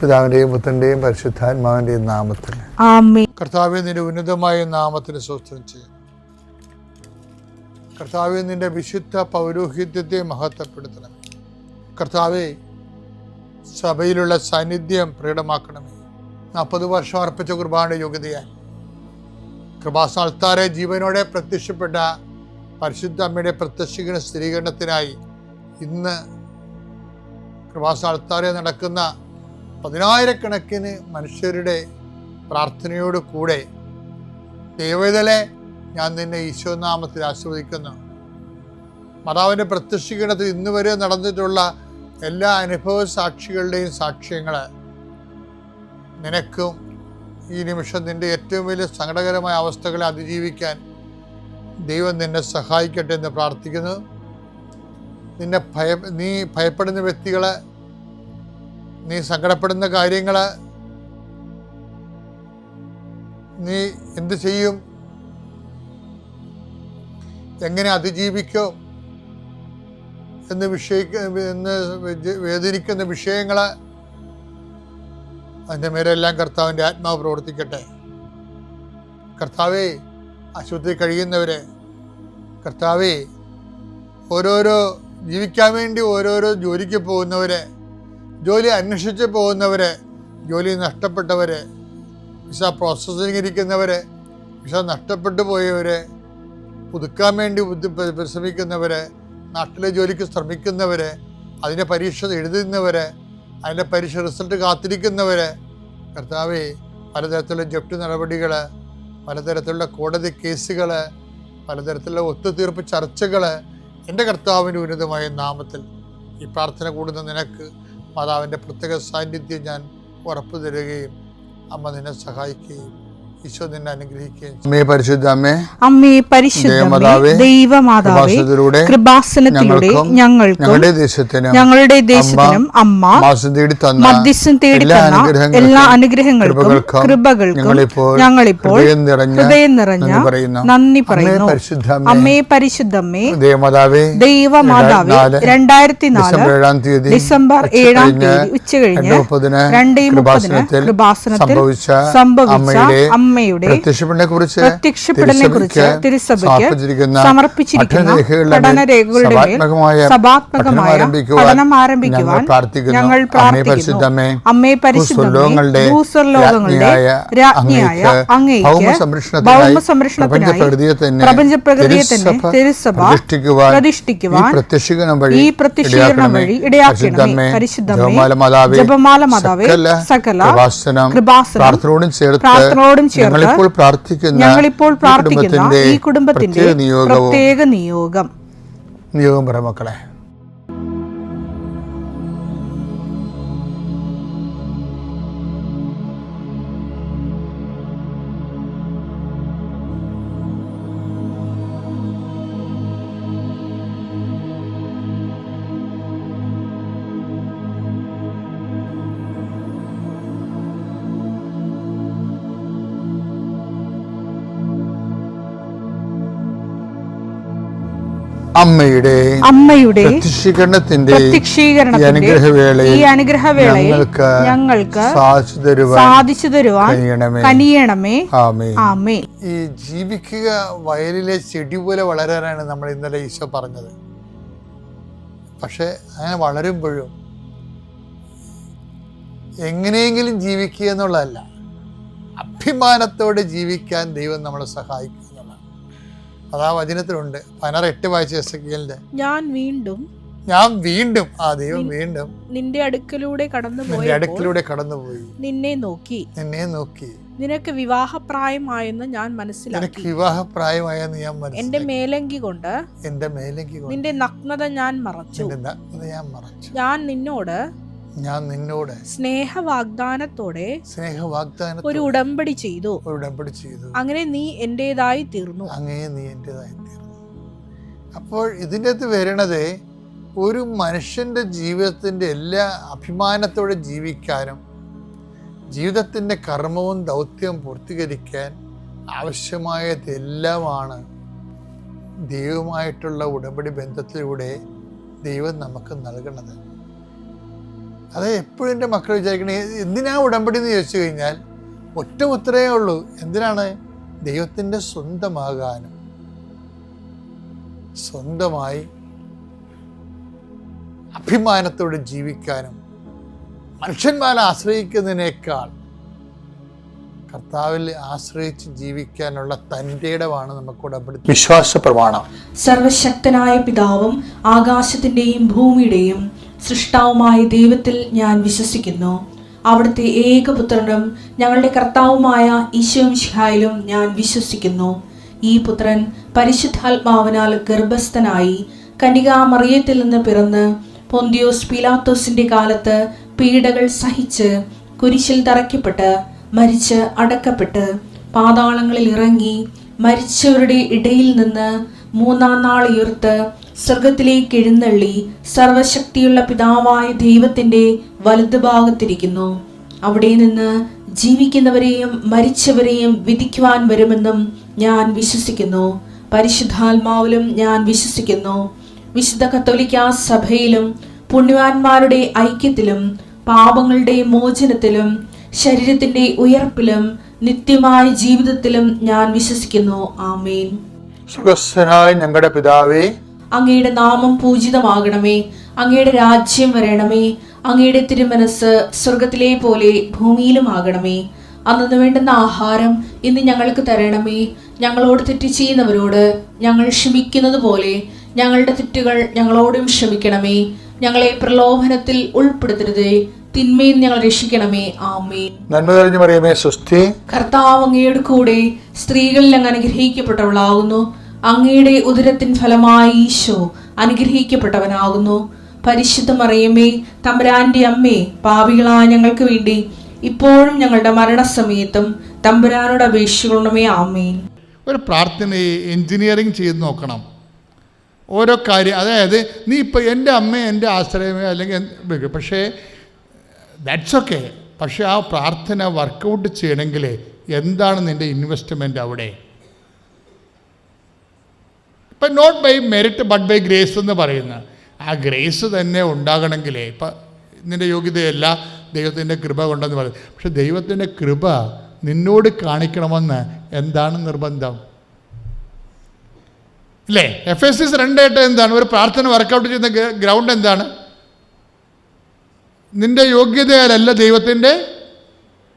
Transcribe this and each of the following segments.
പിതാവിന്റെയും പുത്രന്റെയും പരിശുദ്ധാത്മാവിന്റെയും നാമത്തിൽ ആമേൻ. കർത്താവേ, നിന്റെ ഉന്നതമായ നാമത്തിന് സ്തോത്രം ചെയ്യുന്നു. കർത്താവേ, നിന്റെ വിശുദ്ധ പൗരോഹിത്യത്തെ മഹത്വപ്പെടുത്തണമേ. കർത്താവേ, സഭയിലുള്ള സാന്നിധ്യം പ്രകടമാക്കണമേ. 40 വർഷം അർപ്പിച്ച കുർബാനയുടെ യോഗ്യതയായി കൃപാസ്ഥാനത്താരെ ജീവനോടെ പ്രത്യക്ഷപ്പെട്ട പരിശുദ്ധ അമ്മയുടെ പ്രത്യക്ഷീകരണ സ്ഥിരീകരണത്തിനായി ഇന്ന് കൃപാസ്ഥാനത്താരെ നടക്കുന്ന 10,000-കണക്കിന് മനുഷ്യരുടെ പ്രാർത്ഥനയോട് കൂടെ ദൈവവേദനെ ഞാൻ നിന്നെ ഈശോനാമത്തിൽ ആശീർവദിക്കുന്നു. മാതാവിൻ്റെ പ്രത്യക്ഷീകരണത്തിൽ ഇന്ന് വരെ നടന്നിട്ടുള്ള എല്ലാ അനുഭവ സാക്ഷികളുടെയും സാക്ഷ്യങ്ങൾ നിനക്കും ഈ നിമിഷം നിൻ്റെ ഏറ്റവും വലിയ സങ്കടകരമായ അവസ്ഥകളെ അതിജീവിക്കാൻ ദൈവം നിന്നെ സഹായിക്കട്ടെ എന്ന് പ്രാർത്ഥിക്കുന്നു. നീ ഭയപ്പെടുന്ന വ്യക്തികളെ, നീ സങ്കടപ്പെടുന്ന കാര്യങ്ങൾ, നീ എന്ത് ചെയ്യും, എങ്ങനെ അതിജീവിക്കും എന്ന് വേദനിക്കുന്ന വിഷയങ്ങൾ, അതിൻ്റെ മേലെല്ലാം കർത്താവിൻ്റെ ആത്മാവ് പ്രവർത്തിക്കട്ടെ. കർത്താവേ, ആശുപത്രി കഴിയുന്നവരെ, കർത്താവേ, ഓരോരോ ജീവിക്കാൻ വേണ്ടി ഓരോരോ ജോലിക്ക് പോകുന്നവരെ, ജോലി അന്വേഷിച്ച് പോകുന്നവരെ, ജോലി നഷ്ടപ്പെട്ടവരെ, വിസ പ്രോസസ്സിംഗ് ഇരിക്കുന്നവരെ, വിസ നഷ്ടപ്പെട്ടു പോയവരെ, പുതുക്കാൻ വേണ്ടി പരിശ്രമിക്കുന്നവരെ, നാട്ടിലെ ജോലിക്ക് ശ്രമിക്കുന്നവരെ, അതിൻ്റെ പരീക്ഷ എഴുതുന്നവരെ, അതിൻ്റെ പരീക്ഷ റിസൾട്ട് കാത്തിരിക്കുന്നവരെ, കർത്താവേ, പലതരത്തിലുള്ള ജപ്തി നടപടികൾ, പലതരത്തിലുള്ള കോടതി കേസുകൾ, പലതരത്തിലുള്ള ഒത്തുതീർപ്പ് ചർച്ചകൾ, എൻ്റെ കർത്താവിൻ്റെ ഉന്നതമായ നാമത്തിൽ ഈ പ്രാർത്ഥന കൂടുന്ന നിനക്ക് മാതാവിൻ്റെ പ്രത്യേക സാന്നിധ്യം ഞാൻ ഉറപ്പു തരികയും അമ്മ നിന്നെ സഹായിക്കുകയും ഈശോ നിന്നെ അനുഗ്രഹിക്കുകയും. അമ്മേ പരിശുദ്ധ അമ്മേ, അമ്മേ പരിശുദ്ധ ദൈവമാതാവേ, കൃപാസനത്തിലൂടെ ഞങ്ങൾക്കും ഞങ്ങളുടെ ദേശത്തിനും അമ്മ മധ്യസ്ഥം തേടി തന്ന എല്ലാ അനുഗ്രഹങ്ങൾക്കും കൃപകൾക്കും ഞങ്ങളിപ്പോൾ ഹൃദയം നിറഞ്ഞ നന്ദി പറയുന്നു. അമ്മേ പരിശുദ്ധമ്മേ, ദൈവമാതാവേ, 2004 ഡിസംബർ 7 ഉച്ചകഴിഞ്ഞ് 2:30 കൃപാസനത്തിൽ സംഭവിച്ച അമ്മയുടെ പ്രത്യക്ഷപ്പെടലിനെക്കുറിച്ച് തിരുസഭയ്ക്ക് സമർപ്പിച്ചിരിക്കുന്ന പഠനരേഖകളുടെ മേൽ സഭാത്മകമായ പഠനം ആരംഭിക്കുവാൻ ഞങ്ങൾ പ്രാർത്ഥിക്കുന്നു. അമ്മേ പരിശുദ്ധമേ, ഭൂസ്വർലോകങ്ങളുടെ രാജ്ഞിയായ അങ്ങേയ്ക്ക് ഭൗമസംരക്ഷണത്തിനായി പ്രപഞ്ചപ്രകൃതിയെ തന്നെ തിരുസഭ പ്രതിഷ്ഠിക്കുവാൻ ഈ പ്രത്യക്ഷീകരണം വഴി ഇടയാക്കണമേ. പരിശുദ്ധമേ, ജപമാല മാതാവേ, സകല കൃപാസനം പ്രാർത്ഥനയോടും ഞങ്ങളിപ്പോൾ പ്രാർത്ഥിക്കുന്ന ഈ കുടുംബത്തിന്റെ പ്രത്യേക നിയോഗം പറ മക്കളെ. അമ്മയുടെ പ്രത്യക്ഷീകരണത്തിന്റെ ഈ അനുഗ്രഹവേളയിൽ ഞങ്ങൾക്ക് സാധിച്ചു തരുവാൻ കനിയണമേ. ആമേൻ. ഈ ജീവിക്കുക വയലിലെ ചെടി പോലെ വളരാനാണ് നമ്മൾ ഇന്നലെ ഈശോ പറഞ്ഞത്. പക്ഷെ അങ്ങനെ വളരുമ്പോഴും എങ്ങനെയെങ്കിലും ജീവിക്കുക എന്നുള്ളതല്ല, അഭിമാനത്തോടെ ജീവിക്കാൻ ദൈവം നമ്മളെ സഹായിക്കും. അതാ വചനത്തിലുണ്ട്. 16:8 വായിച്ച എസെക്കിയേലിന്റെ ഞാൻ വീണ്ടും ദൈവം വീണ്ടും നിന്റെ അടുക്കലൂടെ കടന്നുപോയി നിന്നെ നോക്കി നിനക്ക് വിവാഹപ്രായമായെന്ന് ഞാൻ മനസ്സിലാക്കി. എന്റെ മേലങ്കി കൊണ്ട് നിന്റെ നഗ്നത ഞാൻ മറച്ചു. ഞാൻ നിന്നോട് സ്നേഹവാഗ്ദാനത്തോടെ ഒരു ഉടമ്പടി ചെയ്തു. അങ്ങനെ നീ എന്റേതായി തീർന്നു. അപ്പോൾ ഇതിൻ്റെ അകത്ത് വരണത് ഒരു മനുഷ്യൻ്റെ ജീവിതത്തിൻ്റെ എല്ലാ അഭിമാനത്തോടെ ജീവിക്കാനും ജീവിതത്തിൻ്റെ കർമ്മവും ദൗത്യവും പൂർത്തീകരിക്കാൻ ആവശ്യമായതെല്ലാമാണ് ദൈവവുമായിട്ടുള്ള ഉടമ്പടി ബന്ധത്തിലൂടെ ദൈവം നമുക്ക് നൽകുന്നത്. അത് എപ്പോഴും എൻ്റെ മക്കൾ വിചാരിക്കണേ, എന്തിനാ ഉടമ്പടി എന്ന് ചോദിച്ചു കഴിഞ്ഞാൽ ഒറ്റ ഉത്തരവേ ഉള്ളൂ. എന്തിനാണ്? ദൈവത്തിൻ്റെ സ്വന്തമാകാനും, സ്വന്തമായി അഭിമാനത്തോടെ ജീവിക്കാനും, മനുഷ്യന്മാരെ ആശ്രയിക്കുന്നതിനേക്കാൾ കർത്താവിൽ ആശ്രയിച്ച് ജീവിക്കാനുള്ള തൻ്റെ ഇടമാണ് നമുക്ക് ഉടമ്പടി വിശ്വാസ പ്രമാണം. സർവശക്തനായ പിതാവും ആകാശത്തിന്റെയും ഭൂമിയുടെയും സൃഷ്ടാവുമായ ദൈവത്തിൽ ഞാൻ വിശ്വസിക്കുന്നു. അവിടുത്തെ ഏകപുത്രനും ഞങ്ങളുടെ കർത്താവുമായ ഈശോമിശിഹായിലും ഞാൻ വിശ്വസിക്കുന്നു. ഈ പുത്രൻ പരിശുദ്ധാത്മാവിനാൽ ഗർഭസ്ഥനായി കന്യകാമറിയത്തിൽ നിന്ന് പിറന്ന് പൊന്തിയോസ് പീലാത്തോസിന്റെ കാലത്ത് പീഡകൾ സഹിച്ച് കുരിശിൽ തറയ്ക്കപ്പെട്ട് മരിച്ച് അടക്കപ്പെട്ട് പാതാളങ്ങളിൽ ഇറങ്ങി മരിച്ചവരുടെ ഇടയിൽ നിന്ന് മൂന്നാം നാൾ ഉയർത്ത് സ്വർഗത്തിലേക്ക് എഴുന്നള്ളി സർവശക്തിയുള്ള പിതാവായ ദൈവത്തിന്റെ വലതുഭാഗത്തിരിക്കുന്നു. അവിടെ നിന്ന് ജീവിക്കുന്നവരെയും മരിച്ചവരെയും വിധിക്കുവാൻ വരുമെന്നും ഞാൻ വിശ്വസിക്കുന്നു. പരിശുദ്ധാത്മാവിലും ഞാൻ വിശ്വസിക്കുന്നു. വിശുദ്ധ കത്തോലിക്കാ സഭയിലും പുണ്യവാന്മാരുടെ ഐക്യത്തിലും പാപങ്ങളുടെ മോചനത്തിലും ശരീരത്തിന്റെ ഉയർപ്പിലും നിത്യമായ ജീവിതത്തിലും ഞാൻ വിശ്വസിക്കുന്നു. ആമേൻ. സുഖസ്ഥനായ ഞങ്ങളുടെ പിതാവേ, അങ്ങയുടെ നാമം പൂജിതമാകണമേ. അങ്ങയുടെ രാജ്യം വരണമേ. അങ്ങയുടെ തിരുമനസ് സ്വർഗത്തിലെ പോലെ ഭൂമിയിലും ആകണമേ. അന്നു വേണ്ടുന്ന ആഹാരം ഇന്ന് ഞങ്ങൾക്ക് തരണമേ. ഞങ്ങളോട് തെറ്റ് ചെയ്യുന്നവരോട് ഞങ്ങൾ ക്ഷമിക്കുന്നത് പോലെ ഞങ്ങളുടെ തെറ്റുകൾ ഞങ്ങളോടും ക്ഷമിക്കണമേ. ഞങ്ങളെ പ്രലോഭനത്തിൽ ഉൾപ്പെടുത്തരുതേ, തിന്മയിൽ ഞങ്ങൾ രക്ഷിക്കണമേ. ആമേൻ. നന്മ നിറഞ്ഞ മറിയമേ, സ്വസ്തി. കർത്താവ് അങ്ങയുടെ കൂടെ സ്ത്രീകളിൽ അങ്ങ് അനുഗ്രഹിക്കപ്പെട്ടവളാകുന്നു. അങ്ങയുടെ ഉദരത്തിൻ ഫലമായി ഈശോ അനുഗ്രഹിക്കപ്പെട്ടവനാകുന്നു. പരിശുദ്ധ മറിയമേ, തമ്പുരാന്റെ അമ്മേ, പാപികളായ ഞങ്ങൾക്ക് വേണ്ടി ഇപ്പോഴും ഞങ്ങളുടെ മരണസമയത്തും തമ്പുരാനോട് അപേക്ഷിക്കണമേ. ആമേൻ. ഒരു പ്രാർത്ഥന എൻജിനീയറിങ് ചെയ്ത് നോക്കണം ഓരോ കാര്യം. അതായത് നീ ഇപ്പോൾ എൻ്റെ അമ്മ എൻ്റെ ആശ്രയമേ അല്ലെങ്കിൽ, പക്ഷേ ദാറ്റ്സ് ഓക്കെ. പക്ഷേ ആ പ്രാർത്ഥന വർക്കൗട്ട് ചെയ്യണമെങ്കിൽ എന്താണ് നിൻ്റെ ഇൻവെസ്റ്റ്മെൻറ്റ് അവിടെ? ഇപ്പം not by merit but by grace എന്ന് പറയുന്ന ആ ഗ്രേസ് തന്നെ ഉണ്ടാകണമെങ്കിൽ ഇപ്പം നിൻ്റെ യോഗ്യതയല്ല, ദൈവത്തിൻ്റെ കൃപ കൊണ്ടെന്ന് പറയും. പക്ഷെ ദൈവത്തിൻ്റെ കൃപ നിന്നോട് കാണിക്കണമെന്ന് എന്താണ് നിർബന്ധം? അല്ലേ? Efesians 2:8 എന്താണ്? ഒരു പ്രാർത്ഥന വർക്കൗട്ട് ചെയ്യുന്ന ഗ്രൗണ്ട് എന്താണ്? നിൻ്റെ യോഗ്യതയാലല്ല, ദൈവത്തിൻ്റെ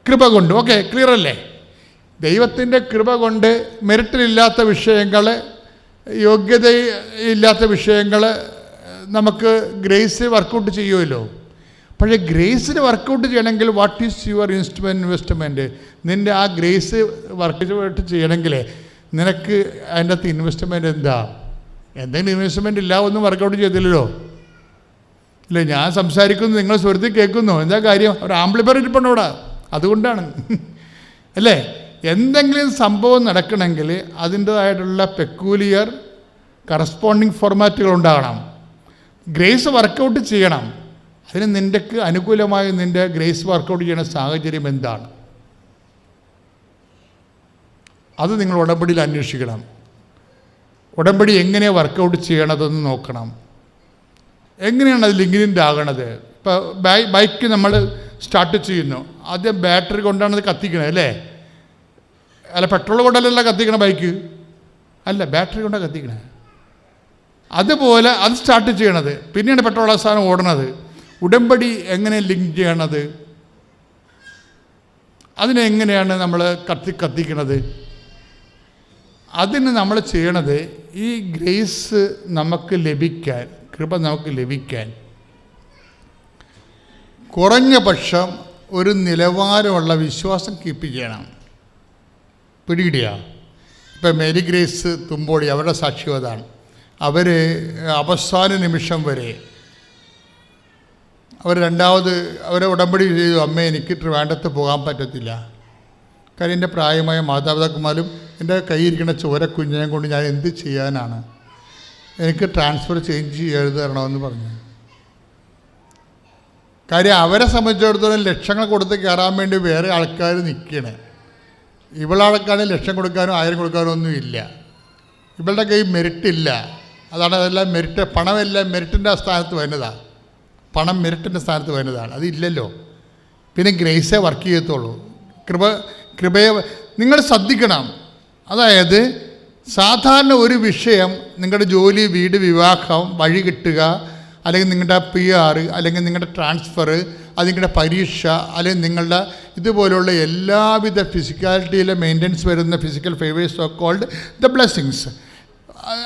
കൃപ കൊണ്ട്. ഓക്കെ, ക്ലിയർ അല്ലേ? ദൈവത്തിൻ്റെ കൃപ കൊണ്ട് മെറിറ്റിലില്ലാത്ത വിഷയങ്ങൾ, യോഗ്യതയില്ലാത്ത വിഷയങ്ങൾ നമുക്ക് ഗ്രേസ് വർക്കൗട്ട് ചെയ്യുമല്ലോ. പക്ഷേ ഗ്രേസിന് വർക്കൗട്ട് ചെയ്യണമെങ്കിൽ വാട്ട് ഈസ് യുവർ ഇൻവെസ്റ്റ്മെൻറ്റ്? നിൻ്റെ ആ ഗ്രേസ് വർക്കൗട്ട് ചെയ്യണമെങ്കിൽ നിനക്ക് അതിൻ്റെ അകത്ത് ഇൻവെസ്റ്റ്മെൻറ്റ് എന്താ? എന്തെങ്കിലും ഇൻവെസ്റ്റ്മെൻറ്റ് ഇല്ല, ഒന്നും വർക്കൗട്ട് ചെയ്തില്ലല്ലോ. ഇല്ലേ, ഞാൻ സംസാരിക്കുന്നു, നിങ്ങൾ സ്വരത്തിൽ കേൾക്കുന്നു, എന്താ കാര്യം? ഒരു ആംപ്ലിഫയർ ഇരിപ്പുണ്ട് അവിടെ, അതുകൊണ്ടാണ്. അല്ലേ? എന്തെങ്കിലും സംഭവം നടക്കണമെങ്കിൽ അതിൻ്റേതായിട്ടുള്ള പെക്കൂലിയർ കറസ്പോണ്ടിങ് ഫോർമാറ്റുകൾ ഉണ്ടാകണം. ഗ്രേസ് വർക്കൗട്ട് ചെയ്യണം. അതിന് നിൻ്റെക്ക് അനുകൂലമായി നിൻ്റെ ഗ്രേസ് വർക്കൗട്ട് ചെയ്യുന്ന സാഹചര്യം എന്താണ്? അത് നിങ്ങൾ ഉടമ്പടിയിൽ അന്വേഷിക്കണം. ഉടമ്പടി എങ്ങനെ വർക്കൗട്ട് ചെയ്യണതെന്ന് നോക്കണം. എങ്ങനെയാണ് അത് ലിങ്കിനിൻ്റെ ആകണത്? ഇപ്പോൾ ബൈക്ക് നമ്മൾ സ്റ്റാർട്ട് ചെയ്യുന്നു, ആദ്യം ബാറ്ററി കൊണ്ടാണ് അത് കത്തിക്കണത്, അല്ലേ? അല്ല, പെട്രോൾ കൊണ്ടല്ലല്ലോ കത്തിക്കണ ബൈക്ക്, അല്ല, ബാറ്ററി കൊണ്ടാണ് കത്തിക്കണത്. അതുപോലെ അത് സ്റ്റാർട്ട് ചെയ്യണത്, പിന്നെയാണ് പെട്രോൾ അവസാനം ഓടണത്. ഉടമ്പടി എങ്ങനെ ലിങ്ക് ചെയ്യണത്? അതിനെങ്ങനെയാണ് നമ്മൾ കത്തിക്കണത്? അതിന് നമ്മൾ ചെയ്യണത്, ഈ ഗ്രേസ് നമുക്ക് ലഭിക്കാൻ, കൃപ നമുക്ക് ലഭിക്കാൻ കുറഞ്ഞ പക്ഷം ഒരു നിലവാരമുള്ള വിശ്വാസം കീപ്പ് ചെയ്യണം. പിടികിടിയ? ഇപ്പം മേരി ഗ്രേസ് തുമ്പോളി, അവരുടെ സാക്ഷ്യം അതാണ്. അവർ അവസാന നിമിഷം വരെ അവരെ ഉടമ്പടി ചെയ്തു, അമ്മേ എനിക്ക് ട്രിവാൻഡ്രത്ത് പോകാൻ പറ്റത്തില്ല, കാര്യം എൻ്റെ പ്രായമായ മാതാപിതാക്കന്മാരും എൻ്റെ കയ്യിരിക്കുന്ന ചോരക്കുഞ്ഞിനെ കൊണ്ട് ഞാൻ എന്ത് ചെയ്യാനാണ്, എനിക്ക് ട്രാൻസ്ഫർ ചേഞ്ച് ചെയ്ത് തരണമെന്ന് പറഞ്ഞു. കാര്യം അവരെ സംബന്ധിച്ചിടത്തോളം ലക്ഷങ്ങൾ കൊടുത്ത് കയറാൻ വേണ്ടി വേറെ ആൾക്കാർ നിൽക്കണേ. ഇവളാൾക്കാണ് ലക്ഷം കൊടുക്കാനോ 1000 കൊടുക്കാനോ ഒന്നും ഇല്ല. ഇവളുടെ കയ്യിൽ മെറിറ്റില്ല. അതാണ് അതെല്ലാം മെറിറ്റ്, പണമെല്ലാം മെറിറ്റിൻ്റെ സ്ഥാനത്ത് വരുന്നതാണ്. പണം മെറിറ്റിൻ്റെ സ്ഥാനത്ത് വരുന്നതാണ്. അതില്ലല്ലോ. പിന്നെ ഗ്രേസേ വർക്ക് ചെയ്യത്തുള്ളൂ. കൃപയെ നിങ്ങൾ ശ്രദ്ധിക്കണം. അതായത് സാധാരണ ഒരു വിഷയം, നിങ്ങളുടെ ജോലി, വീട്, വിവാഹം, വഴി കിട്ടുക, അല്ലെങ്കിൽ നിങ്ങളുടെ PR, അല്ലെങ്കിൽ നിങ്ങളുടെ ട്രാൻസ്ഫർ, അത് നിങ്ങളുടെ പരീക്ഷ, അല്ലെങ്കിൽ നിങ്ങളുടെ ഇതുപോലുള്ള എല്ലാവിധ ഫിസിക്കാലിറ്റിയിലെ മെയിൻ്റനൻസ് വരുന്ന physical favours of called the blessings.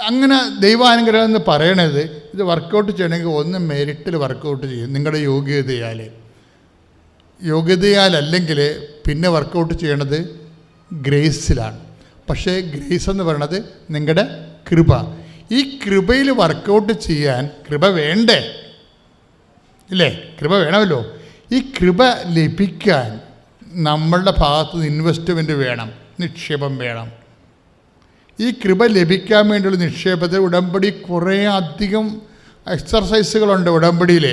അങ്ങനെ ദൈവാനുഗ്രഹം എന്ന് പറയണത് ഇത് വർക്കൗട്ട് ചെയ്യണമെങ്കിൽ ഒന്ന് മെറിറ്റിൽ വർക്കൗട്ട് ചെയ്യും, നിങ്ങളുടെ യോഗ്യതയാലല്ലെങ്കിൽ പിന്നെ വർക്കൗട്ട് ചെയ്യണത് ഗ്രേസിലാണ്. പക്ഷേ ഗ്രേസ് എന്ന് പറയണത് നിങ്ങളുടെ കൃപ. ഈ കൃപയിൽ വർക്കൗട്ട് ചെയ്യാൻ കൃപ വേണ്ടേ? ഇല്ലേ? കൃപ വേണമല്ലോ. ഈ കൃപ ലഭിക്കാൻ നമ്മളുടെ ഭാഗത്ത് നിന്ന് ഇൻവെസ്റ്റ്മെൻറ്റ് വേണം, നിക്ഷേപം വേണം. ഈ കൃപ ലഭിക്കാൻ വേണ്ടിയുള്ള നിക്ഷേപത്തിൽ ഉടമ്പടി കുറേ അധികം എക്സർസൈസുകളുണ്ട്. ഉടമ്പടിയിൽ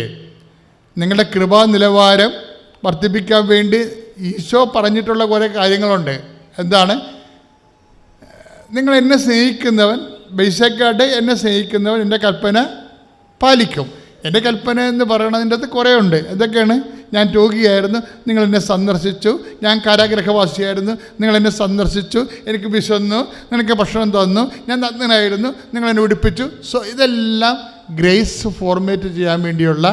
നിങ്ങളുടെ കൃപാ നിലവാരം വർദ്ധിപ്പിക്കാൻ വേണ്ടി ഈശോ പറഞ്ഞിട്ടുള്ള കുറേ കാര്യങ്ങളുണ്ട്. എന്താണ്? നിങ്ങൾ എന്നെ സ്നേഹിക്കുന്നവൻ, ബേസിക്കായിട്ട് എന്നെ സ്നേഹിക്കുന്നവൻ എൻ്റെ കൽപ്പന പാലിക്കും. എൻ്റെ കൽപ്പന എന്ന് പറയണതിൻ്റെ അകത്ത് കുറേ ഉണ്ട്. എന്തൊക്കെയാണ്? ഞാൻ രോഗിയായിരുന്നു, നിങ്ങൾ എന്നെ സന്ദർശിച്ചു. ഞാൻ കാരാഗ്രഹവാസിയായിരുന്നു, നിങ്ങൾ എന്നെ സന്ദർശിച്ചു. എനിക്ക് വിശന്നു, നിനക്ക് ഭക്ഷണം തന്നു. ഞാൻ നഗ്നനായിരുന്നു, നിങ്ങൾ എന്നെ ഉടുപ്പിച്ചു. സോ ഇതെല്ലാം ഗ്രേസ് ഫോർമേറ്റ് ചെയ്യാൻ വേണ്ടിയുള്ള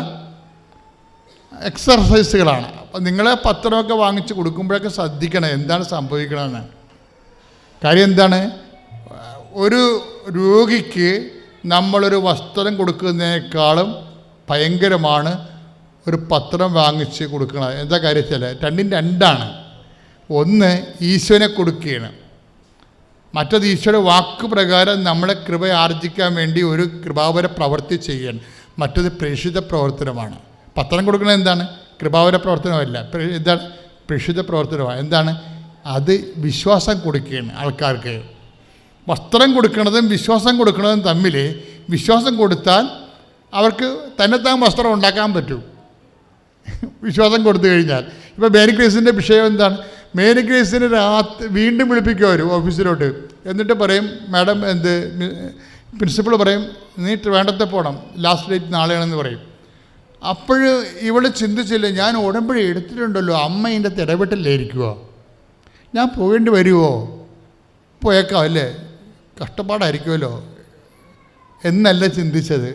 എക്സർസൈസുകളാണ്. അപ്പം നിങ്ങളെ പത്രമൊക്കെ വാങ്ങിച്ച് കൊടുക്കുമ്പോഴൊക്കെ ശ്രദ്ധിക്കണം എന്താണ് സംഭവിക്കണമെന്ന്. കാര്യം എന്താണ്? ഒരു രോഗിക്ക് നമ്മളൊരു വസ്ത്രം കൊടുക്കുന്നതിനേക്കാളും ഭയങ്കരമാണ് ഒരു പത്രം വാങ്ങിച്ച് കൊടുക്കണം. എന്താ കാര്യം വെച്ചാൽ രണ്ടാണ്. ഒന്ന് ഈശോനെ കൊടുക്കുകയാണ്, മറ്റത് ഈശോയുടെ വാക്ക് പ്രകാരം നമ്മളെ കൃപ ആർജിക്കാൻ വേണ്ടി ഒരു കൃപാവര പ്രവൃത്തി ചെയ്യണം. മറ്റത് പ്രേക്ഷിത പ്രവർത്തനമാണ്. പത്രം കൊടുക്കുന്നത് എന്താണ്? കൃപാവര പ്രവർത്തനമല്ല. എന്താണ്? പ്രേക്ഷിത പ്രവർത്തനമാണ്. എന്താണ്? അത് വിശ്വാസം കൊടുക്കുകയാണ് ആൾക്കാർക്ക്. വസ്ത്രം കൊടുക്കുന്നതും വിശ്വാസം കൊടുക്കുന്നതും തമ്മിൽ, വിശ്വാസം കൊടുത്താൽ അവർക്ക് തന്നെത്താൻ വസ്ത്രം ഉണ്ടാക്കാൻ പറ്റും, വിശ്വാസം കൊടുത്തു കഴിഞ്ഞാൽ. ഇപ്പോൾ മേരി ഗ്രേസിൻ്റെ വിഷയം എന്താണ്? മേരി ഗ്രേസിന് വീണ്ടും വിളിപ്പിക്കും അവർ ഓഫീസിലോട്ട്. എന്നിട്ട് പറയും, മാഡം പ്രിൻസിപ്പൾ പറയും, നീ വേണ്ടത്തെ പോകണം, ലാസ്റ്റ് ഡേറ്റ് നാളെയാണെന്ന് പറയും. അപ്പോൾ ഇവൾ ചിന്തിച്ചില്ല, ഞാൻ ഉടമ്പടി എടുത്തിട്ടുണ്ടല്ലോ, അമ്മ ഇതിൻ്റെ ഇടപെട്ടില്ലായിരിക്കുമോ, ഞാൻ പോകേണ്ടി വരുമോ, പോയേക്കാം അല്ലേ, കഷ്ടപ്പാടായിരിക്കുമല്ലോ എന്നല്ല ചിന്തിച്ചത്.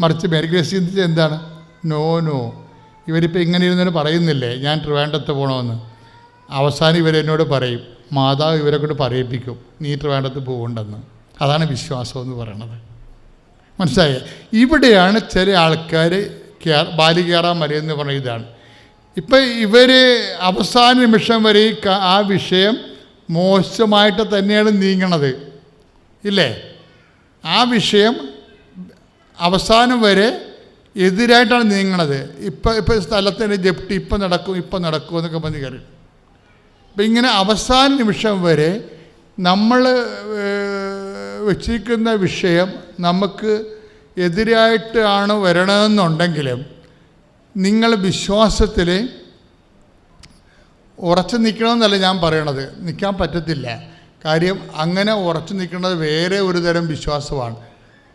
മറിച്ച് മേരി ഗ്രേസ് ചിന്തിച്ചത് എന്താണ്? നോ, ഇവരിപ്പോൾ ഇങ്ങനെ ഇരുന്നിട്ട് പറയുന്നില്ലേ ഞാൻ ട്രിവാൻഡ്രത്ത് പോകണമെന്ന്. അവസാനം ഇവരെന്നോട് പറയും, മാതാവ് ഇവരെ കൊണ്ട് പറയിപ്പിക്കും, നീ ട്രിവാൻഡ്രത്ത് പോകണ്ടെന്ന്. അതാണ് വിശ്വാസം എന്ന് പറയണത്. മനസ്സിലായേ? ഇവിടെയാണ് ചില ആൾക്കാർ ബാലികേറാൻ മലയെന്ന് പറഞ്ഞ ഇതാണ്. ഇപ്പം ഇവർ അവസാന നിമിഷം വരെ ആ വിഷയം മോശമായിട്ട് തന്നെയാണ് നീങ്ങണത്, ഇല്ലേ? ആ വിഷയം അവസാനം വരെ എതിരായിട്ടാണ് നീങ്ങണത്. ഇപ്പം സ്ഥലത്തിൻ്റെ ജപ്തി ഇപ്പം നടക്കും എന്നൊക്കെ പറഞ്ഞ് കയറി. അപ്പം ഇങ്ങനെ അവസാന നിമിഷം വരെ നമ്മൾ വച്ചിരിക്കുന്ന വിഷയം നമുക്ക് എതിരായിട്ടാണ് വരണമെന്നുണ്ടെങ്കിലും നിങ്ങൾ വിശ്വാസത്തിൽ ഉറച്ചു നിൽക്കണമെന്നല്ല ഞാൻ പറയണത്, നിൽക്കാൻ പറ്റത്തില്ല. കാര്യം അങ്ങനെ ഉറച്ചു നിൽക്കുന്നത് വേറെ ഒരു തരം വിശ്വാസമാണ്,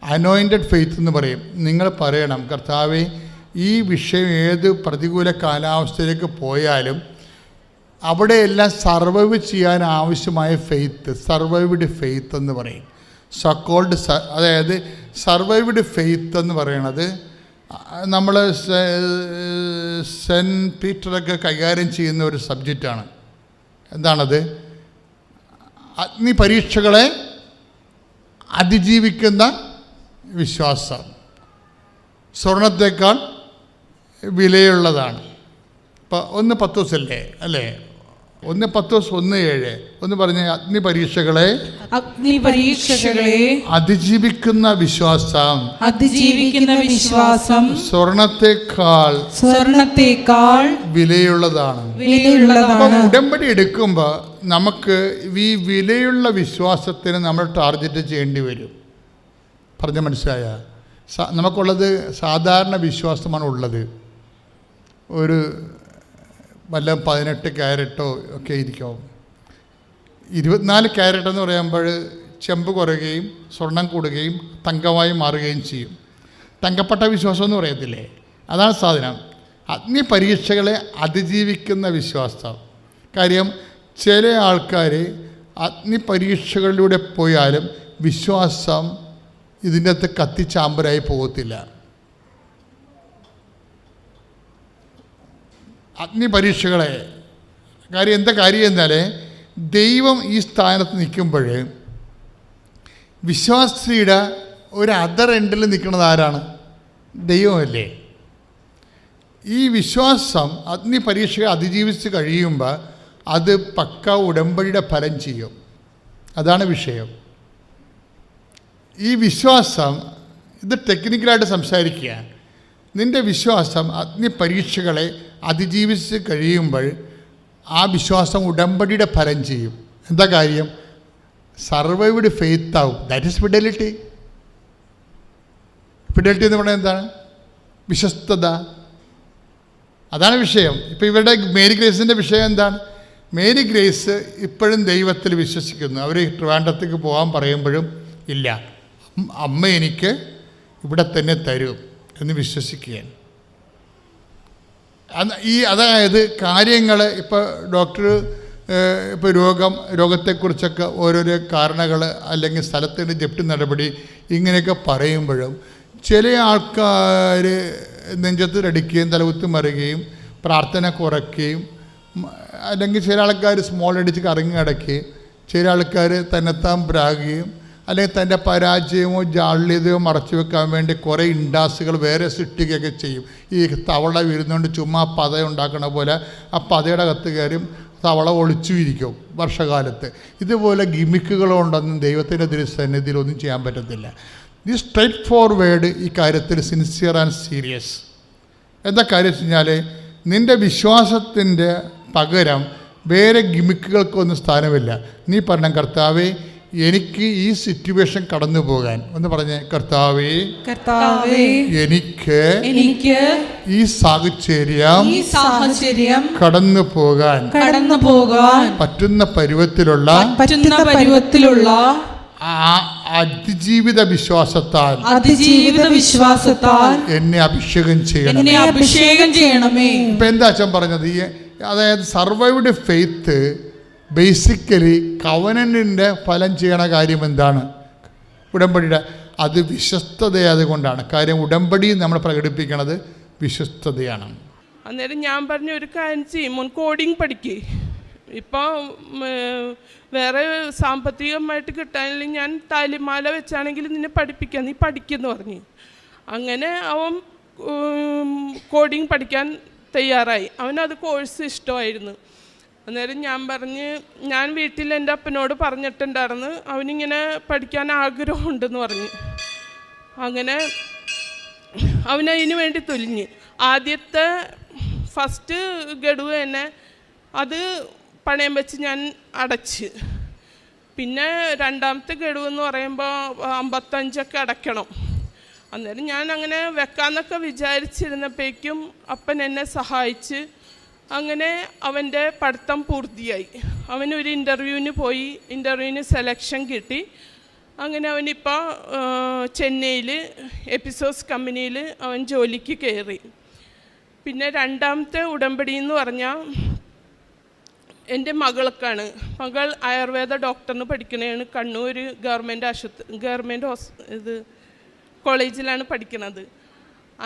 അനോയിൻറ്റഡ് ഫെയ്ത്ത് എന്ന് പറയും. നിങ്ങൾ പറയണം, കർത്താവേ, ഈ വിഷയം ഏത് പ്രതികൂല കാലാവസ്ഥയിലേക്ക് പോയാലും അവിടെയെല്ലാം സർവൈവ് ചെയ്യാൻ ആവശ്യമായ ഫെയ്ത്ത്, സർവൈവ്ഡ് ഫെയ്ത്ത് എന്ന് പറയും. സക്കോൾഡ് അതായത് സർവൈവ്ഡ് ഫെയ്ത്ത് എന്ന് പറയണത് നമ്മൾ സെൻറ്റ് പീറ്ററൊക്കെ കൈകാര്യം ചെയ്യുന്ന ഒരു സബ്ജക്റ്റാണ്. എന്താണത്? അഗ്നി പരീക്ഷകളെ അതിജീവിക്കുന്ന വിശ്വാസം സ്വർണത്തേക്കാൾ വിലയുള്ളതാണ്. ഇപ്പം 1 പത്രോസല്ലേ അല്ലേ? 1 പത്രോസ് 1:7 ഒന്ന് പറഞ്ഞ അഗ്നി പരീക്ഷകളെ അതിജീവിക്കുന്ന വിശ്വാസം സ്വർണത്തേക്കാൾ വിലയുള്ളതാണ്. അപ്പം ഉടമ്പടി എടുക്കുമ്പോൾ നമുക്ക് ഈ വിലയുള്ള വിശ്വാസത്തിന് നമ്മൾ ടാർഗറ്റ് ചെയ്യേണ്ടി വരും. പറഞ്ഞ മനസ്സിലായ? നമുക്കുള്ളത് സാധാരണ വിശ്വാസമാണ് ഉള്ളത്. ഒരു വല്ല 18 ക്യാരറ്റോ ഒക്കെ ഇരിക്കും. 24 ക്യാരറ്റ് എന്ന് പറയുമ്പോൾ ചെമ്പ് കുറയുകയും സ്വർണം കൂടുകയും തങ്കമായി മാറുകയും ചെയ്യും. തങ്കപ്പെട്ട വിശ്വാസം എന്ന് പറയത്തില്ലേ? അതാണ് സാധനം. അഗ്നി പരീക്ഷകളെ അതിജീവിക്കുന്ന വിശ്വാസം. കാര്യം ചില ആൾക്കാർ അഗ്നി പരീക്ഷകളിലൂടെ പോയാലും വിശ്വാസം ഇതിൻ്റെ അകത്ത് കത്തിച്ചാമ്പരായി പോകത്തില്ല. അഗ്നി പരീക്ഷകളെ എന്താ കാര്യം എന്നാൽ ദൈവം ഈ സ്ഥാനത്ത് നിൽക്കുമ്പോൾ വിശ്വാസിയുടെ ഒരു അതർ എൻഡിൽ നിൽക്കുന്നത് ആരാണ്? ദൈവമല്ലേ. ഈ വിശ്വാസം അഗ്നി പരീക്ഷയെ അതിജീവിച്ച് കഴിയുമ്പോൾ അത് പക്ക ഉടമ്പടിയുടെ ഫലം ചെയ്യും. അതാണ് വിഷയം. ഈ വിശ്വാസം, ഇത് ടെക്നിക്കലായിട്ട് സംസാരിക്കുക, നിൻ്റെ വിശ്വാസം അഗ്നി പരീക്ഷകളെ അതിജീവിച്ച് കഴിയുമ്പോൾ ആ വിശ്വാസം ഉടമ്പടിയുടെ ഫലം ചെയ്യും. എന്താ കാര്യം? സർവൈവ്ഡ് ഫെയ്ത്ത് ആവും. That is fidelity. ഫിഡലിറ്റി എന്ന് പറയുന്നത് എന്താണ്? വിശ്വസ്തത. അതാണ് വിഷയം. ഇപ്പോൾ ഇവരുടെ മേരി ഗ്രേസിൻ്റെ വിഷയം എന്താണ്? മേരി ഗ്രേസ് ഇപ്പോഴും ദൈവത്തിൽ വിശ്വസിക്കുന്നു. അവർ ട്രിവാൻഡ്രത്തേക്ക് പോകാൻ പറയുമ്പോഴും ഇല്ല, അമ്മ എനിക്ക് ഇവിടെ തന്നെ തരും എന്ന് വിശ്വസിക്കുകയാണ്. അതായത് കാര്യങ്ങൾ ഇപ്പോൾ ഡോക്ടർ ഇപ്പോൾ രോഗത്തെക്കുറിച്ചൊക്കെ ഓരോരോ കാരണങ്ങൾ അല്ലെങ്കിൽ സ്ഥലത്തിൻ്റെ ജപ്തി നടപടി ഇങ്ങനെയൊക്കെ പറയുമ്പോഴും ചില ആൾക്കാർ നെഞ്ചത്തിലടിക്കുകയും തലകുത്തി മറിയുകയും പ്രാർത്ഥന കുറയ്ക്കുകയും, അല്ലെങ്കിൽ ചില ആൾക്കാർ സ്മോൾ അടിച്ച് കറങ്ങി കിടക്കുകയും, ചില ആൾക്കാർ തന്നെത്താൻ പ്രാകുകയും, അല്ലെങ്കിൽ തൻ്റെ പരാജയമോ ജാള്യതയോ മറച്ചു വെക്കാൻ വേണ്ടി കുറേ ഇൻഡാസുകൾ വേറെ സൃഷ്ടിക്കുകയൊക്കെ ചെയ്യും. ഈ തവള വീഴുന്നതുകൊണ്ട് ചുമ്മാ പത ഉണ്ടാക്കണ പോലെ ആ പതയുടെ കത്ത് കയറും തവള ഒളിച്ചു ഇരിക്കും വർഷകാലത്ത്. ഇതുപോലെ ഗിമിക്കുകളുണ്ടെന്നും ദൈവത്തിൻ്റെ തിരുസന്നിധിയിൽ ഒന്നും ചെയ്യാൻ പറ്റത്തില്ല. ഈ സ്ട്രൈറ്റ് ഫോർവേഡ് ഈ കാര്യത്തിൽ സിൻസിയർ ആൻഡ് സീരിയസ്. എന്താ കാര്യം വെച്ച് കഴിഞ്ഞാൽ നിൻ്റെ വിശ്വാസത്തിൻ്റെ പകരം വേറെ ഗിമിക്കുകൾക്കൊന്നും സ്ഥാനമില്ല. നീ പറഞ്ഞ കർത്താവേ എനിക്ക് ഈ സിറ്റുവേഷൻ കടന്നു പോകാൻ ഒന്ന് പറഞ്ഞേ, കർത്താവേ എനിക്ക് ഈ സാഹചര്യം കടന്നു പോകാൻ പറ്റുന്ന പരുവത്തിലുള്ള അതിജീവിത വിശ്വാസത്താൽ എന്നെ അഭിഷേകം ചെയ്യണമേ. ഇപ്പൊ എന്താ അച്ഛൻ പറഞ്ഞത്? അതായത് സർവൈവ്ഡ് ഫെയ്ത്ത് ബേസിക്കലി കവനന്റിൻ്റെ ഫലം ചെയ്യണ കാര്യം എന്താണ്? ഉടമ്പടിയുടെ അത് വിശ്വസ്തതയായത് കൊണ്ടാണ്. കാര്യം ഉടമ്പടി നമ്മൾ പ്രകടിപ്പിക്കുന്നത് വിശ്വസ്തതയാണ്. അന്നേരം ഞാൻ പറഞ്ഞ ഒരു കാര്യം ചെയ്യും, കോഡിങ് പഠിക്കേ. ഇപ്പോൾ വേറെ സാമ്പത്തികമായിട്ട് കിട്ടാനില്ലെങ്കിൽ ഞാൻ താലിമാല വെച്ചാണെങ്കിൽ നിന്നെ പഠിപ്പിക്കാം, നീ പഠിക്കുമെന്ന് പറഞ്ഞു. അങ്ങനെ അവൻ കോഡിങ് പഠിക്കാൻ തയ്യാറായി. അവനത് കോഴ്സ് ഇഷ്ടമായിരുന്നു. അന്നേരം ഞാൻ പറഞ്ഞ്, ഞാൻ വീട്ടിൽ എൻ്റെ അപ്പനോട് പറഞ്ഞിട്ടുണ്ടായിരുന്നു അവനിങ്ങനെ പഠിക്കാൻ ആഗ്രഹമുണ്ടെന്ന് പറഞ്ഞ്. അങ്ങനെ അവനതിന് വേണ്ടി തുനിഞ്ഞ് ആദ്യത്തെ ഫസ്റ്റ് ഗഡു തന്നെ അത് പണയം വെച്ച് ഞാൻ അടച്ച്. പിന്നെ രണ്ടാമത്തെ ഗഡു എന്ന് പറയുമ്പോൾ 55 അടയ്ക്കണം. അന്നേരം ഞാൻ അങ്ങനെ വെക്കാമെന്നൊക്കെ വിചാരിച്ചിരുന്നപ്പോഴേക്കും അപ്പൻ എന്നെ സഹായിച്ച് അങ്ങനെ അവൻ്റെ പഠിത്തം പൂർത്തിയായി. അവനൊരു ഇൻ്റർവ്യൂവിന് പോയി, ഇൻ്റർവ്യൂവിന് സെലക്ഷൻ കിട്ടി. അങ്ങനെ അവനിപ്പോൾ ചെന്നൈയിൽ എപ്പിസോഡ്സ് കമ്പനിയിൽ അവൻ ജോലിക്ക് കയറി. പിന്നെ രണ്ടാമത്തെ ഉടമ്പടി എന്ന് പറഞ്ഞാൽ എൻ്റെ മകൾക്കാണ്. മകൾ ആയുർവേദ ഡോക്ടറിന് പഠിക്കണതാണ്. കണ്ണൂർ ഗവൺമെൻറ് കോളേജിലാണ് പഠിക്കുന്നത്.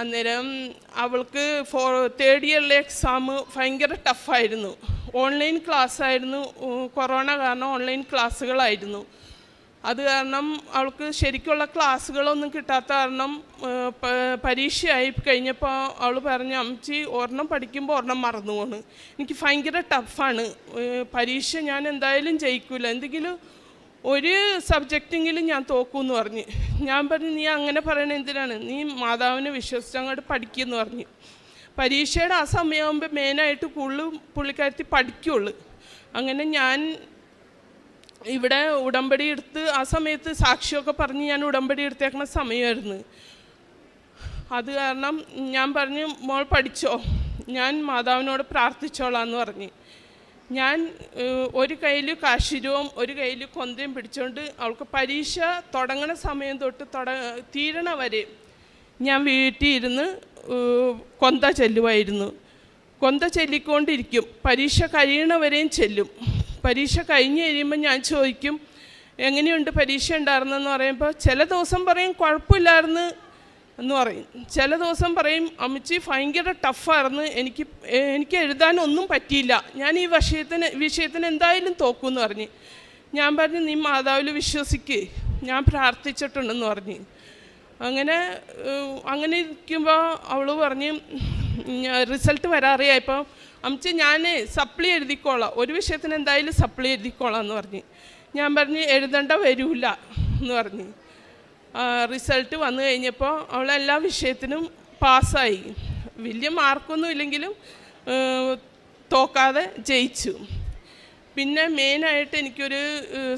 അന്നേരം അവൾക്ക് തേർഡ് ഇയറിലെ എക്സാം ഭയങ്കര ടഫായിരുന്നു. ഓൺലൈൻ ക്ലാസ്സായിരുന്നു. കൊറോണ കാരണം ഓൺലൈൻ ക്ലാസ്സുകളായിരുന്നു. അത് കാരണം അവൾക്ക് ശരിക്കുള്ള ക്ലാസ്സുകളൊന്നും കിട്ടാത്ത കാരണം പരീക്ഷയായി കഴിഞ്ഞപ്പോൾ അവൾ പറഞ്ഞു, അമ്മച്ചി ഒരെണ്ണം പഠിക്കുമ്പോൾ ഒരെണ്ണം മറന്നു പോണ്, എനിക്ക് ഭയങ്കര ടഫാണ്, പരീക്ഷ ഞാൻ എന്തായാലും ജയിക്കില്ല, എന്തെങ്കിലും ഒരു സബ്ജക്റ്റെങ്കിലും ഞാൻ തോക്കുമെന്ന് പറഞ്ഞ്. ഞാൻ പറഞ്ഞു, നീ അങ്ങനെ പറയണത് എന്തിനാണ്, നീ മാതാവിനെ വിശ്വസിച്ച് അങ്ങോട്ട് പഠിക്കുമെന്ന് പറഞ്ഞു. പരീക്ഷയുടെ ആ സമയമാകുമ്പോൾ മെയിനായിട്ട് പുള്ളിക്കാരത്തി പഠിക്കുള്ളൂ. അങ്ങനെ ഞാൻ ഇവിടെ ഉടമ്പടി എടുത്ത് ആ സമയത്ത് സാക്ഷിയൊക്കെ പറഞ്ഞ് ഞാൻ ഉടമ്പടി എടുത്തേക്കണ സമയമായിരുന്നു. അത് കാരണം ഞാൻ പറഞ്ഞു, മോൾ പഠിച്ചോ, ഞാൻ മാതാവിനോട് പ്രാർത്ഥിച്ചോളാന്ന് പറഞ്ഞ്. ഞാൻ ഒരു കയ്യിൽ കാശിരവും ഒരു കയ്യിൽ കൊന്തയും പിടിച്ചുകൊണ്ട് അവൾക്ക് പരീക്ഷ തുടങ്ങണ സമയം തൊട്ട് തീരണ വരെ ഞാൻ വീട്ടിൽ ഇരുന്ന് കൊന്ത ചെല്ലുമായിരുന്നു. കൊന്ത ചൊല്ലിക്കൊണ്ടിരിക്കും. പരീക്ഷ കഴിയണവരെയും ചെല്ലും. പരീക്ഷ കഴിഞ്ഞ് കഴിയുമ്പോൾ ഞാൻ ചോദിക്കും, എങ്ങനെയുണ്ട് പരീക്ഷ ഉണ്ടായിരുന്നെന്ന് പറയുമ്പോൾ ചില ദിവസം പറയും കുഴപ്പമില്ലായിരുന്നു എന്ന് പറയും. ചില ദിവസം പറയും അമ്മച്ചി ഭയങ്കര ടഫായിരുന്നു, എനിക്ക് എഴുതാനൊന്നും പറ്റിയില്ല, ഞാൻ ഈ വിഷയത്തിന് എന്തായാലും തോക്കുമെന്ന് പറഞ്ഞ്. ഞാൻ പറഞ്ഞു നീ മാതാവിൽ വിശ്വസിക്ക്, ഞാൻ പ്രാർത്ഥിച്ചിട്ടുണ്ടെന്ന് പറഞ്ഞ്. അങ്ങനെ ഇരിക്കുമ്പോൾ അവൾ പറഞ്ഞ് റിസൾട്ട് വരാറിയായപ്പോൾ അമ്മച്ചി ഞാൻ സപ്ലി എഴുതിക്കോളാം, ഒരു വിഷയത്തിന് എന്തായാലും സപ്ലി എഴുതിക്കോളാം എന്ന് പറഞ്ഞ്. ഞാൻ പറഞ്ഞ് എഴുതേണ്ട വരില്ല എന്ന് പറഞ്ഞ്. റിസൾട്ട് വന്നു കഴിഞ്ഞപ്പോൾ അവളെല്ലാ വിഷയത്തിനും പാസ്സായി. വലിയ മാർക്കൊന്നും ഇല്ലെങ്കിലും തോക്കാതെ ജയിച്ചു. പിന്നെ മെയിനായിട്ട് എനിക്കൊരു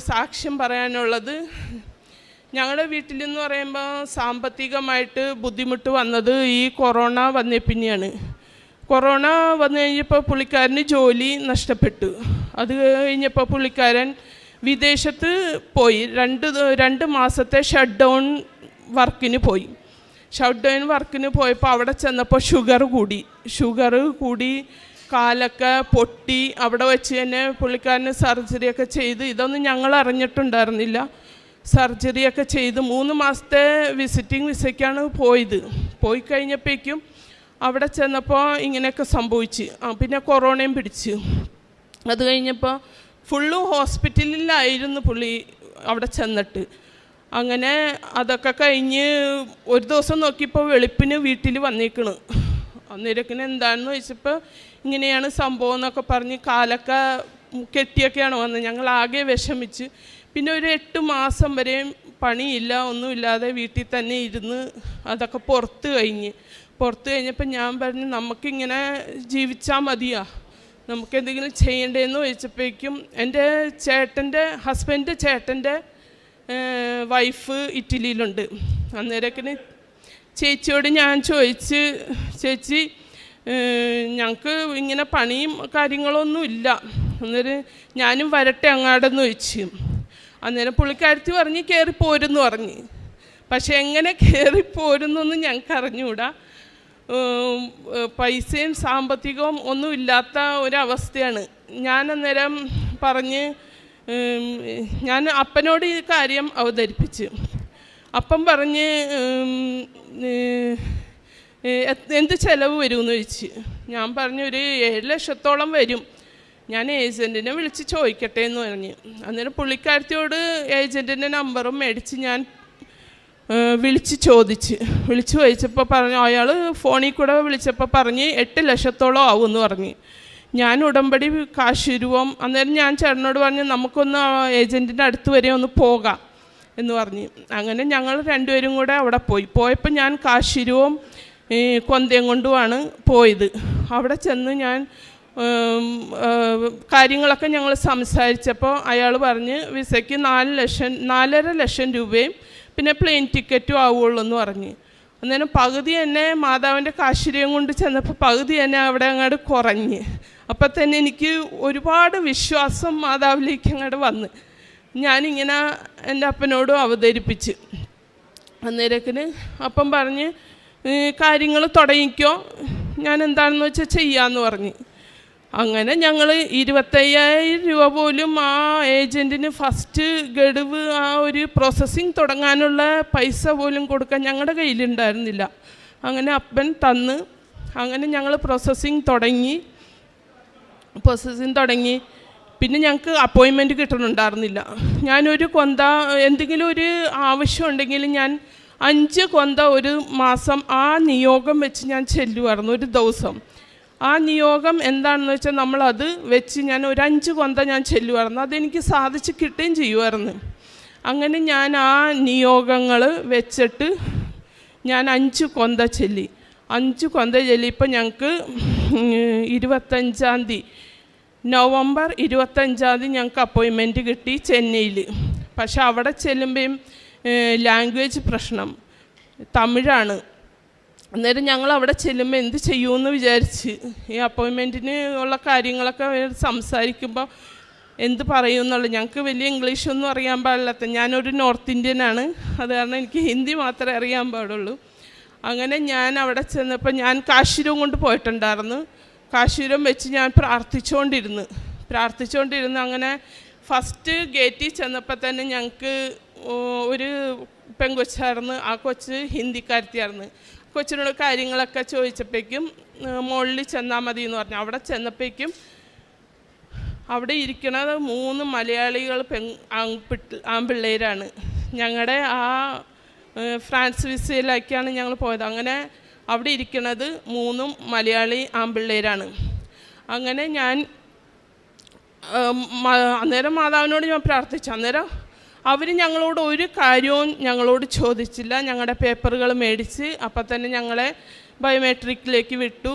സാക്ഷ്യം പറയാനുള്ളത്, ഞങ്ങളുടെ വീട്ടിലെന്ന് പറയുമ്പോൾ സാമ്പത്തികമായിട്ട് ബുദ്ധിമുട്ട് വന്നത് ഈ കൊറോണ വന്നേ പിന്നെയാണ്. കൊറോണ വന്നു കഴിഞ്ഞപ്പോൾ പുള്ളിക്കാരന് ജോലി നഷ്ടപ്പെട്ടു. അത് കഴിഞ്ഞപ്പോൾ പുള്ളിക്കാരൻ വിദേശത്ത് പോയി. 2 മാസത്തെ ഷട്ട് ഡൗൺ വർക്കിന് പോയി. ഷട്ട് ഡൗൺ വർക്കിന് പോയപ്പോൾ അവിടെ ചെന്നപ്പോൾ ഷുഗർ കൂടി കാലൊക്കെ പൊട്ടി. അവിടെ വെച്ച് തന്നെ പുള്ളിക്കാരന് സർജറിയൊക്കെ ചെയ്ത്, ഇതൊന്നും ഞങ്ങൾ അറിഞ്ഞിട്ടുണ്ടായിരുന്നില്ല. സർജറിയൊക്കെ ചെയ്ത് 3 മാസത്തെ വിസിറ്റിംഗ് വിസയ്ക്കാണ് പോയത്. പോയി കഴിഞ്ഞപ്പോഴേക്കും അവിടെ ചെന്നപ്പോൾ ഇങ്ങനെയൊക്കെ സംഭവിച്ച്. പിന്നെ കൊറോണയും പിടിച്ചു. അത് കഴിഞ്ഞപ്പോൾ ഫുള്ള് ഹോസ്പിറ്റലിലായിരുന്നു പുള്ളി അവിടെ ചെന്നിട്ട്. അങ്ങനെ അതൊക്കെ കഴിഞ്ഞ് ഒരു ദിവസം നോക്കിയപ്പോൾ വെളുപ്പിന് വീട്ടിൽ വന്നേക്കണ്. അന്നേരക്കിന് എന്താണെന്ന് ചോദിച്ചപ്പോൾ ഇങ്ങനെയാണ് സംഭവം എന്നൊക്കെ പറഞ്ഞ് കാലൊക്കെ കെട്ടിയൊക്കെയാണ് വന്നത്. ഞങ്ങൾ ആകെ വിഷമിച്ച്. പിന്നെ ഒരു 8 മാസം വരെയും പണിയില്ല, ഒന്നുമില്ലാതെ വീട്ടിൽ തന്നെ ഇരുന്ന് അതൊക്കെ പുറത്ത് കഴിഞ്ഞപ്പോൾ ഞാൻ പറഞ്ഞു നമുക്കിങ്ങനെ ജീവിച്ചാൽ മതിയാ, നമുക്കെന്തെങ്കിലും ചെയ്യണ്ടേന്ന് ചോദിച്ചപ്പോഴേക്കും എൻ്റെ ഹസ്ബൻഡ് ചേട്ടൻ്റെ വൈഫ് ഇറ്റലിയിലുണ്ട്. അന്നേരത്തിന് ചേച്ചിയോട് ഞാൻ ചോദിച്ച്, ചേച്ചി ഞങ്ങൾക്ക് ഇങ്ങനെ പണിയും കാര്യങ്ങളൊന്നും ഇല്ല, അന്നേരം ഞാനും വരട്ടെ അങ്ങാടെന്ന് ചോദിച്ചു. അന്നേരം പുള്ളിക്കാരത്തി പറഞ്ഞ് കയറിപ്പോരെന്ന് പറഞ്ഞ്. പക്ഷെ എങ്ങനെ കയറിപ്പോരുന്നൊന്നും ഞങ്ങൾക്ക് അറിഞ്ഞുകൂടാ. പൈസയും സാമ്പത്തികവും ഒന്നും ഇല്ലാത്ത ഒരവസ്ഥയാണ്. ഞാൻ അന്നേരം പറഞ്ഞ് ഞാൻ അപ്പനോട് ഈ കാര്യം അവതരിപ്പിച്ച്. അപ്പം പറഞ്ഞ് എന്ത് ചിലവ് വരുമെന്ന് ചോദിച്ച്. ഞാൻ പറഞ്ഞു ഒരു 7 ലക്ഷത്തോളം വരും, ഞാൻ ഏജൻറ്റിനെ വിളിച്ച് ചോദിക്കട്ടെ എന്ന് പറഞ്ഞ്. അന്നേരം പുള്ളിക്കാരത്തിയോട് ഏജൻറ്റിൻ്റെ നമ്പറും മേടിച്ച് ഞാൻ വിളിച്ച് ചോദിച്ചപ്പോൾ പറഞ്ഞു, അയാൾ ഫോണിൽ കൂടെ വിളിച്ചപ്പോൾ പറഞ്ഞ് 8 ലക്ഷത്തോളം ആവുമെന്ന് പറഞ്ഞ്. ഞാൻ ഉടമ്പടി കാശ് രൂപം. അന്നേരം ഞാൻ ചേട്ടനോട് പറഞ്ഞ് നമുക്കൊന്ന് ഏജൻറ്റിൻ്റെ അടുത്ത് വരെ ഒന്ന് പോകാം എന്ന് പറഞ്ഞ്. അങ്ങനെ ഞങ്ങൾ 2 പേരും കൂടെ അവിടെ പോയപ്പോൾ ഞാൻ കാശ് രൂപം കൊന്തയും കൊണ്ടുമാണ് പോയത്. അവിടെ ചെന്ന് ഞാൻ കാര്യങ്ങളൊക്കെ ഞങ്ങൾ സംസാരിച്ചപ്പോൾ അയാൾ പറഞ്ഞ് വിസയ്ക്ക് 4.5 ലക്ഷം രൂപയും പിന്നെ പ്ലെയിൻ ടിക്കറ്റും ആവുള്ളൂ എന്ന് പറഞ്ഞ്. അന്നേരം പകുതി തന്നെ മാതാവിൻ്റെ കാശിര്യം കൊണ്ട് ചെന്നപ്പോൾ പകുതി തന്നെ അവിടെ അങ്ങോട്ട് കുറഞ്ഞ്. അപ്പം തന്നെ എനിക്ക് ഒരുപാട് വിശ്വാസം മാതാവിലേക്ക് അങ്ങോട്ട് വന്ന്. ഞാനിങ്ങനെ എൻ്റെ അപ്പനോടും അവതരിപ്പിച്ച്. അന്നേരത്തിന് അപ്പം പറഞ്ഞ് കാര്യങ്ങൾ തുടങ്ങിക്കോ, ഞാൻ എന്താണെന്ന് വെച്ചാൽ ചെയ്യാമെന്ന് പറഞ്ഞ്. അങ്ങനെ ഞങ്ങൾ 25,000 രൂപ പോലും ആ ഏജൻറ്റിന് ഫസ്റ്റ് ഗഡുവ് ആ ഒരു പ്രോസസ്സിങ് തുടങ്ങാനുള്ള പൈസ പോലും കൊടുക്കാൻ ഞങ്ങളുടെ കയ്യിലുണ്ടായിരുന്നില്ല. അങ്ങനെ അപ്പൻ തന്ന് അങ്ങനെ ഞങ്ങൾ പ്രോസസ്സിങ് തുടങ്ങി. പിന്നെ ഞങ്ങൾക്ക് അപ്പോയിൻമെൻറ്റ് കിട്ടുന്നുണ്ടായിരുന്നില്ല. ഞാനൊരു കൊന്ത എന്തെങ്കിലും ഒരു ആവശ്യമുണ്ടെങ്കിൽ ഞാൻ 5 കൊന്ത ഒരു മാസം ആ നിയോഗം വെച്ച് ഞാൻ ചെല്ലുമായിരുന്നു ഒരു ദിവസം. ആ നിയോഗം എന്താണെന്ന് വെച്ചാൽ നമ്മളത് വെച്ച് ഞാൻ ഒരു 5 കൊന്ത ഞാൻ ചെല്ലുമായിരുന്നു. അതെനിക്ക് സാധിച്ച് കിട്ടുകയും ചെയ്യുമായിരുന്നു. അങ്ങനെ ഞാൻ ആ നിയോഗങ്ങൾ വെച്ചിട്ട് ഞാൻ 5 കൊന്ത ചെല്ലി. 5 കൊന്ത ചെല്ലിയപ്പോൾ ഞങ്ങൾക്ക് 25-ാം തീയതി നവംബർ 25-ാം തീയതി ഞങ്ങൾക്ക് അപ്പോയിൻമെൻറ്റ് കിട്ടി ചെന്നൈയിൽ. പക്ഷെ അവിടെ ചെല്ലുമ്പോഴും ലാംഗ്വേജ് പ്രശ്നം, തമിഴാണ്. അന്നേരം ഞങ്ങൾ അവിടെ ചെല്ലുമ്പോൾ എന്ത് ചെയ്യുമെന്ന് വിചാരിച്ച് ഈ അപ്പോയിൻമെൻറ്റിന് ഉള്ള കാര്യങ്ങളൊക്കെ സംസാരിക്കുമ്പോൾ എന്ത് പറയുമെന്നുള്ളത് ഞങ്ങൾക്ക് വലിയ ഇംഗ്ലീഷൊന്നും അറിയാൻ പാടില്ലാത്ത, ഞാനൊരു നോർത്ത് ഇന്ത്യനാണ്, അത് കാരണം എനിക്ക് ഹിന്ദി മാത്രമേ അറിയാൻ പാടുള്ളൂ. അങ്ങനെ ഞാൻ അവിടെ ചെന്നപ്പോൾ ഞാൻ കാശീരം കൊണ്ട് പോയിട്ടുണ്ടായിരുന്നു. കാശീരം വെച്ച് ഞാൻ പ്രാർത്ഥിച്ചുകൊണ്ടിരുന്നു. അങ്ങനെ ഫസ്റ്റ് ഗേറ്റിൽ ചെന്നപ്പോൾ തന്നെ ഞങ്ങൾക്ക് ഒരു പെൺകൊച്ചായിരുന്നു. ആ കൊച്ച് ഹിന്ദിക്കാരത്തിയായിരുന്നു. കൊച്ചിനോട് കാര്യങ്ങളൊക്കെ ചോദിച്ചപ്പോഴേക്കും മുകളിൽ ചെന്നാൽ മതി എന്ന് പറഞ്ഞു. അവിടെ ചെന്നപ്പോഴേക്കും അവിടെ ഇരിക്കുന്നത് 3 മലയാളികൾ ആൺപിള്ളേരാണ്. ഞങ്ങളുടെ ആ ഫ്രാൻസ് വിസയിലേക്കാണ് ഞങ്ങൾ പോയത്. അങ്ങനെ അവിടെ ഇരിക്കുന്നത് 3 മലയാളി ആൺപിള്ളേരാണ്. അങ്ങനെ ഞാൻ അന്നേരം മാതാവിനോട് ഞാൻ പ്രാർത്ഥിച്ചു. അന്നേരം അവർ ഞങ്ങളോട് ഒരു കാര്യവും ഞങ്ങളോട് ചോദിച്ചില്ല. ഞങ്ങളുടെ പേപ്പറുകൾ മേടിച്ച് അപ്പം തന്നെ ഞങ്ങളെ ബയോമെട്രിക്കിലേക്ക് വിട്ടു.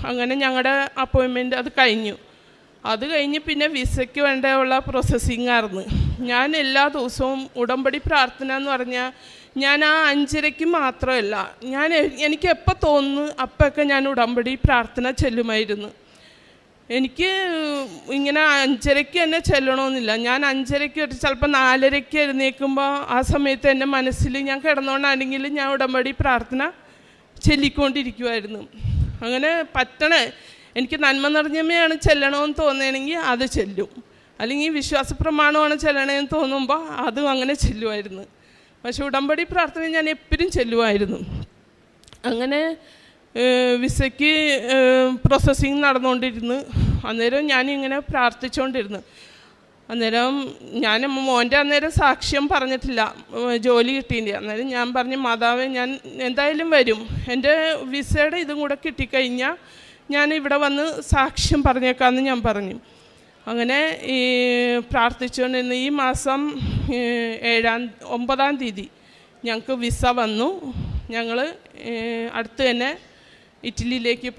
അങ്ങനെ ഞങ്ങളുടെ അപ്പോയിൻമെൻറ്റ് അത് കഴിഞ്ഞു. അത് കഴിഞ്ഞ് പിന്നെ വിസയ്ക്ക് വേണ്ടിയുള്ള പ്രോസസ്സിങ് ആയിരുന്നു. ഞാൻ എല്ലാ ദിവസവും ഉടമ്പടി പ്രാർത്ഥന എന്ന് പറഞ്ഞാൽ ഞാൻ ആ 5:30 മാത്രമല്ല, എനിക്ക് എപ്പോൾ തോന്നുന്നു അപ്പോഴൊക്കെ ഞാൻ ഉടമ്പടി പ്രാർത്ഥന ചെല്ലുമായിരുന്നു. എനിക്ക് ഇങ്ങനെ 5:30 തന്നെ ചെല്ലണമെന്നില്ല. ഞാൻ 5:30 ചിലപ്പോൾ 4:30 എഴുന്നേൽക്കുമ്പോൾ ആ സമയത്ത് എൻ്റെ മനസ്സിൽ ഞാൻ കിടന്നുകൊണ്ടാണെങ്കിലും ഞാൻ ഉടമ്പടി പ്രാർത്ഥന ചൊല്ലിക്കൊണ്ടിരിക്കുമായിരുന്നു. അങ്ങനെ എനിക്ക് നന്മ നിറഞ്ഞമ്മയാണ് ചെല്ലണമെന്ന് തോന്നുകയാണെങ്കിൽ അത് ചെല്ലും, അല്ലെങ്കിൽ വിശ്വാസ പ്രമാണമാണ് ചെല്ലണമെന്ന് തോന്നുമ്പോൾ അതും അങ്ങനെ ചെല്ലുമായിരുന്നു. പക്ഷെ ഉടമ്പടി പ്രാർത്ഥന ഞാൻ എപ്പോഴും ചെല്ലുമായിരുന്നു. അങ്ങനെ വിസയ്ക്ക് പ്രോസസ്സിങ് നടന്നുകൊണ്ടിരുന്നു. അന്നേരം ഞാനിങ്ങനെ പ്രാർത്ഥിച്ചുകൊണ്ടിരുന്നു. അന്നേരം ഞാൻ മോൻ്റെ അന്നേരം സാക്ഷ്യം പറഞ്ഞിട്ടില്ല, ജോലി കിട്ടിയില്ല. അന്നേരം ഞാൻ പറഞ്ഞു, മാതാവേ ഞാൻ എന്തായാലും വരും, എൻ്റെ വിസയുടെ ഇതും കൂടെ കിട്ടിക്കഴിഞ്ഞാൽ ഞാൻ ഇവിടെ വന്ന് സാക്ഷ്യം പറഞ്ഞേക്കാമെന്ന് ഞാൻ പറഞ്ഞു. അങ്ങനെ ഈ പ്രാർത്ഥിച്ചുകൊണ്ടിരുന്ന ഈ മാസം 9-ാം തീയതി ഞങ്ങൾക്ക് വിസ വന്നു. ഞങ്ങൾ അടുത്ത് തന്നെ ഇറ്റലിയിലേക്ക്